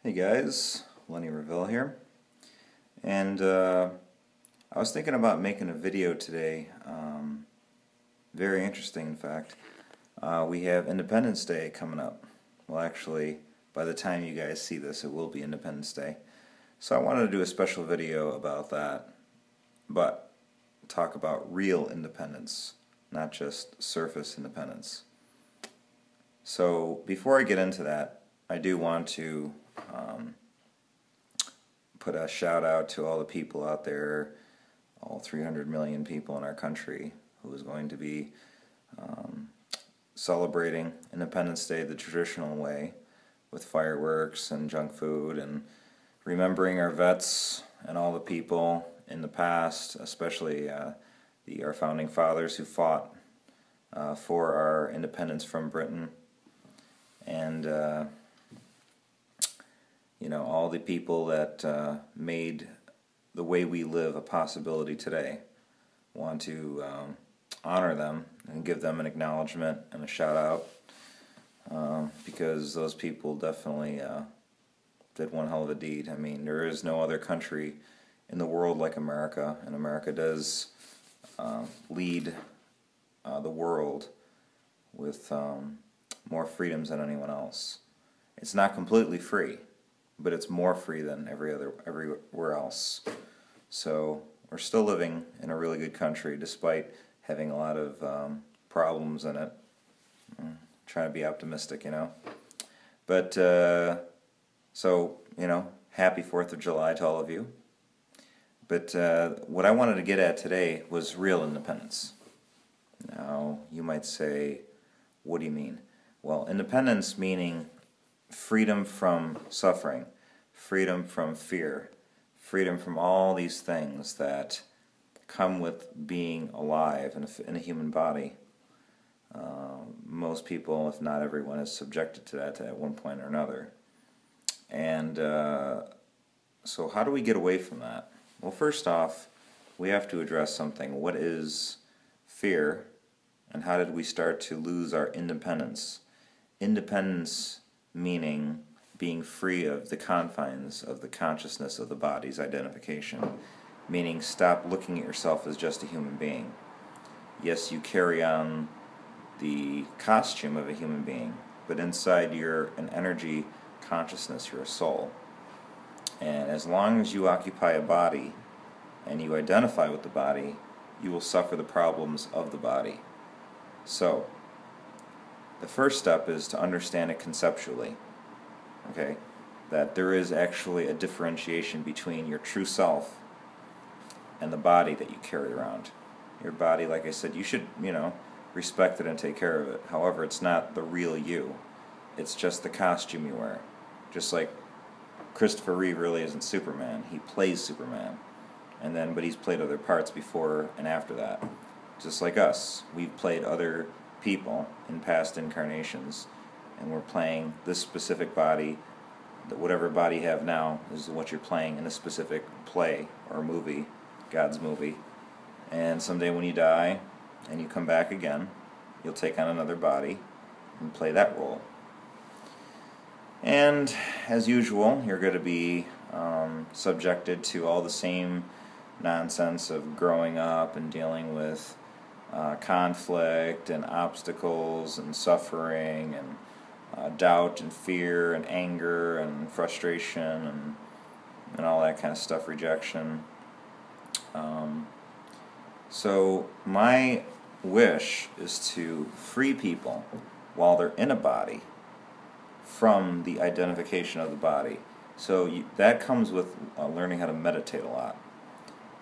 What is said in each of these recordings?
Hey guys, Lenny Reville here, and I was thinking about making a video today, very interesting in fact. We have Independence Day coming up. Well, actually, by the time you guys see this, it will be Independence Day. So I wanted to do a special video about that, but talk about real independence, not just surface independence. So before I get into that, I do want to put a shout out to all the people out there, all 300 million people in our country, who is going to be celebrating Independence Day the traditional way, with fireworks and junk food, and remembering our vets and all the people in the past, especially our founding fathers who fought for our independence from Britain, and all the people that made the way we live a possibility today. Want to honor them and give them an acknowledgement and a shout out, because those people definitely did one hell of a deed. I mean, there is no other country in the world like America, and America does lead the world with more freedoms than anyone else. It's not completely free, but it's more free than everywhere else. So we're still living in a really good country, despite having a lot of problems in it. Trying to be optimistic, But happy 4th of July to all of you. But what I wanted to get at today was real independence. Now, you might say, what do you mean? Well, independence meaning freedom from suffering, freedom from fear, freedom from all these things that come with being alive in a human body. Most people, if not everyone, is subjected to that at one point or another. And so how do we get away from that? Well, first off, we have to address something. What is fear, and how did we start to lose our independence? Independence meaning being free of the confines of the consciousness of the body's identification, meaning stop looking at yourself as just a human being. Yes, you carry on the costume of a human being, but inside you're an energy consciousness, you're a soul. And as long as you occupy a body and you identify with the body, you will suffer the problems of the body. So, the first step is to understand it conceptually, okay? That there is actually a differentiation between your true self and the body that you carry around. Your body, like I said, you should, respect it and take care of it. However, it's not the real you. It's just the costume you wear. Just like Christopher Reeve really isn't Superman. He plays Superman. But he's played other parts before and after that. Just like us. We've played other people in past incarnations, and we're playing this specific body. Whatever body you have now is what you're playing in a specific play or movie, God's movie. And someday when you die and you come back again, you'll take on another body and play that role. And as usual, you're going to be subjected to all the same nonsense of growing up and dealing with conflict and obstacles and suffering and doubt and fear and anger and frustration and all that kind of stuff, rejection. So my wish is to free people while they're in a body from the identification of the body. So that comes with learning how to meditate a lot,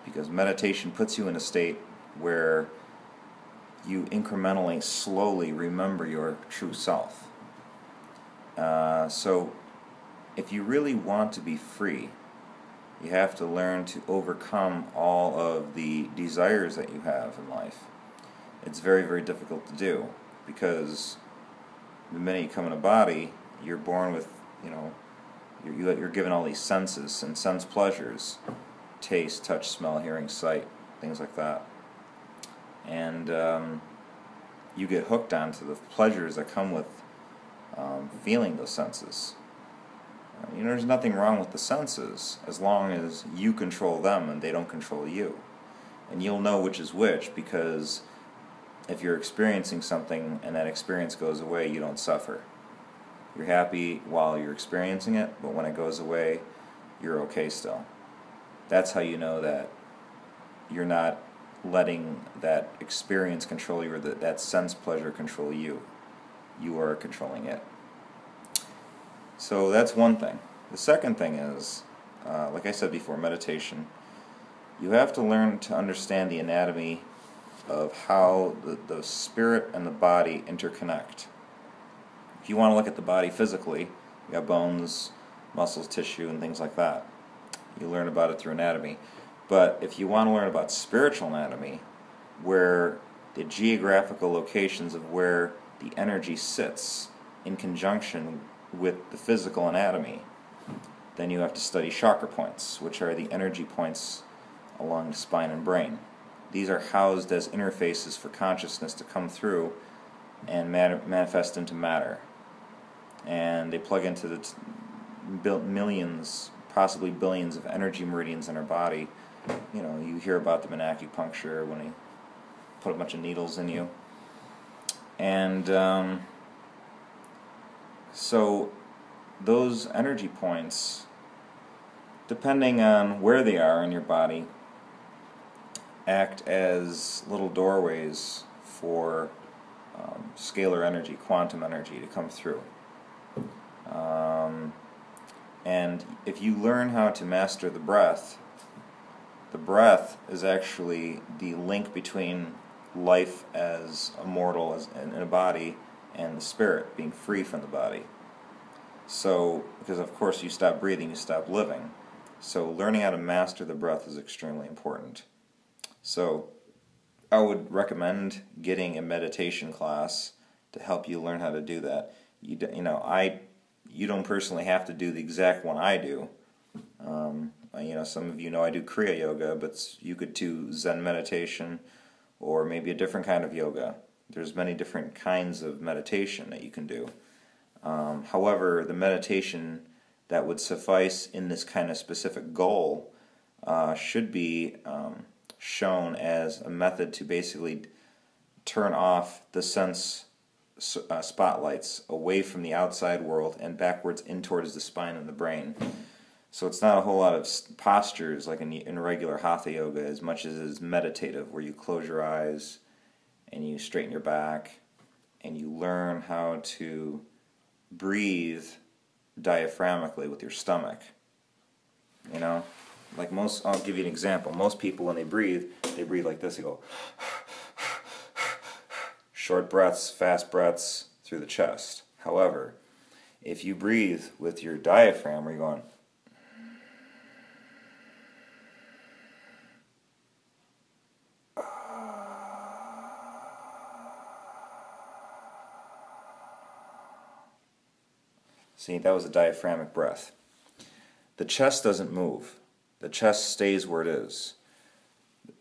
because meditation puts you in a state where you incrementally, slowly remember your true self. So if you really want to be free, you have to learn to overcome all of the desires that you have in life. It's very, very difficult to do, because the minute you come in a body, you're born with, you're given all these senses and sense pleasures: taste, touch, smell, hearing, sight, things like that. And you get hooked onto the pleasures that come with feeling those senses. There's nothing wrong with the senses as long as you control them and they don't control you. And you'll know which is which, because if you're experiencing something and that experience goes away, you don't suffer. You're happy while you're experiencing it, but when it goes away, you're okay still. That's how you know that you're not letting that experience control you, or that sense pleasure control you. You are controlling it. So that's one thing. The second thing is, like I said before, meditation. You have to learn to understand the anatomy of how the spirit and the body interconnect. If you want to look at the body physically, you got bones, muscles, tissue, and things like that. You learn about it through anatomy. But if you want to learn about spiritual anatomy, where the geographical locations of where the energy sits in conjunction with the physical anatomy, then you have to study chakra points, which are the energy points along the spine and brain. These are housed as interfaces for consciousness to come through and manifest into matter. And they plug into the millions, possibly billions of energy meridians in our body. You hear about them in acupuncture when they put a bunch of needles in you. And so those energy points, depending on where they are in your body, act as little doorways for scalar energy, quantum energy to come through. And if you learn how to master the breath is actually the link between life as a mortal in a body and the spirit being free from the body. So, because of course you stop breathing, you stop living. So learning how to master the breath is extremely important. So I would recommend getting a meditation class to help you learn how to do that. You don't personally have to do the exact one I do. Some of you know I do Kriya Yoga, but you could do Zen meditation or maybe a different kind of yoga. There's many different kinds of meditation that you can do. However, the meditation that would suffice in this kind of specific goal should be shown as a method to basically turn off the sense spotlights away from the outside world and backwards in towards the spine and the brain. So it's not a whole lot of postures like in regular Hatha Yoga as much as it is meditative, where you close your eyes and you straighten your back and you learn how to breathe diaphragmically with your stomach. I'll give you an example. Most people, when they breathe like this. They go short breaths, fast breaths through the chest. However, if you breathe with your diaphragm, where you're going, see, that was a diaphragmic breath. The chest doesn't move. The chest stays where it is.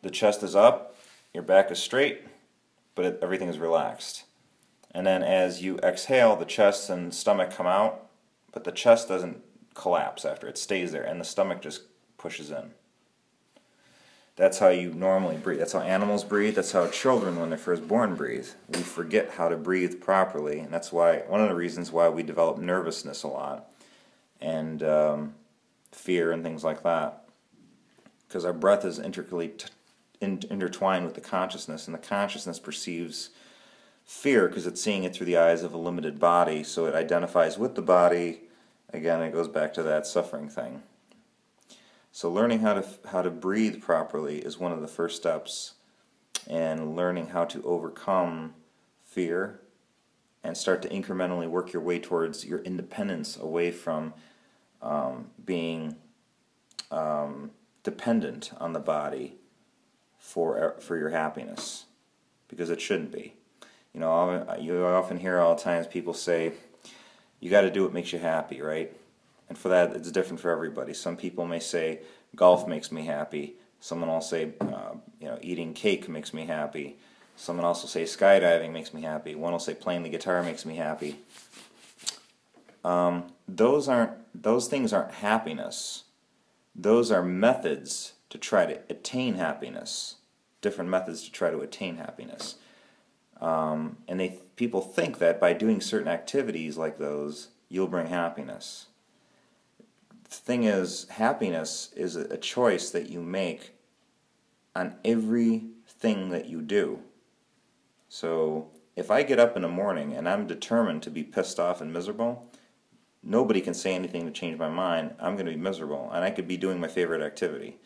The chest is up, your back is straight, but everything is relaxed. And then as you exhale, the chest and stomach come out, but the chest doesn't collapse after. It stays there, and the stomach just pushes in. That's how you normally breathe. That's how animals breathe. That's how children, when they're first born, breathe. We forget how to breathe properly, and that's why one of the reasons why we develop nervousness a lot and fear and things like that, because our breath is intricately intertwined with the consciousness, and the consciousness perceives fear because it's seeing it through the eyes of a limited body, so it identifies with the body. Again, it goes back to that suffering thing. So learning how to breathe properly is one of the first steps, and learning how to overcome fear and start to incrementally work your way towards your independence away from being dependent on the body for your happiness, because it shouldn't be. You often hear all the times people say, you got to do what makes you happy, right? And for that, it's different for everybody. Some people may say, golf makes me happy. Someone will say, eating cake makes me happy. Someone else will say, skydiving makes me happy. One will say, playing the guitar makes me happy. Those aren't those things aren't happiness. Those are methods to try to attain happiness. Different methods to try to attain happiness. And people think that by doing certain activities like those, you'll bring happiness. The thing is, happiness is a choice that you make on everything that you do. So if I get up in the morning and I'm determined to be pissed off and miserable, nobody can say anything to change my mind. I'm going to be miserable, and I could be doing my favorite activity.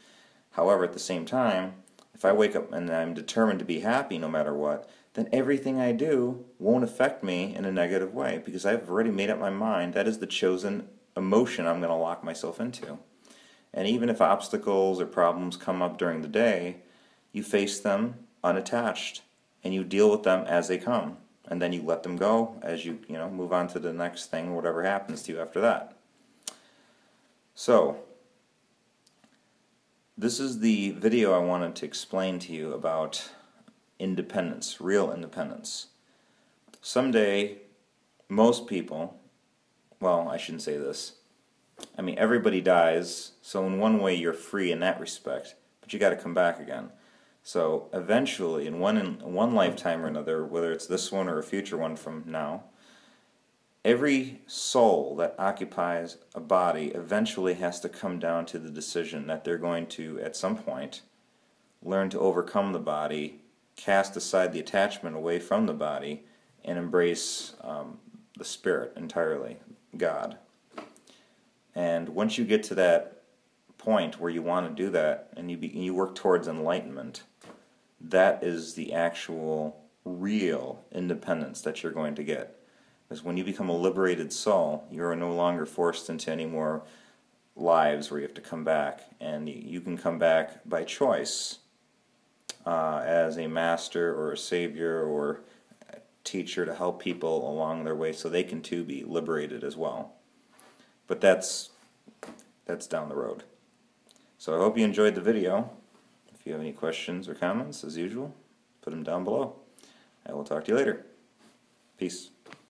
However, at the same time, if I wake up and I'm determined to be happy no matter what, then everything I do won't affect me in a negative way, because I've already made up my mind that is the chosen emotion I'm going to lock myself into. And even if obstacles or problems come up during the day, you face them unattached, and you deal with them as they come. And then you let them go as you move on to the next thing, whatever happens to you after that. So, this is the video I wanted to explain to you about independence, real independence. Someday, most people, well, I shouldn't say this. I mean, everybody dies, so in one way you're free in that respect, but you got to come back again. So eventually, in one lifetime or another, whether it's this one or a future one from now, every soul that occupies a body eventually has to come down to the decision that they're going to, at some point, learn to overcome the body, cast aside the attachment away from the body, and embrace the spirit entirely, God. And once you get to that point where you want to do that, and you work towards enlightenment, that is the actual real independence that you're going to get. Because when you become a liberated soul, you are no longer forced into any more lives where you have to come back. And you can come back by choice as a master or a savior or a teacher to help people along their way so they can too be liberated as well. But that's down the road. So I hope you enjoyed the video. If you have any questions or comments, as usual, put them down below. I will talk to you later. Peace.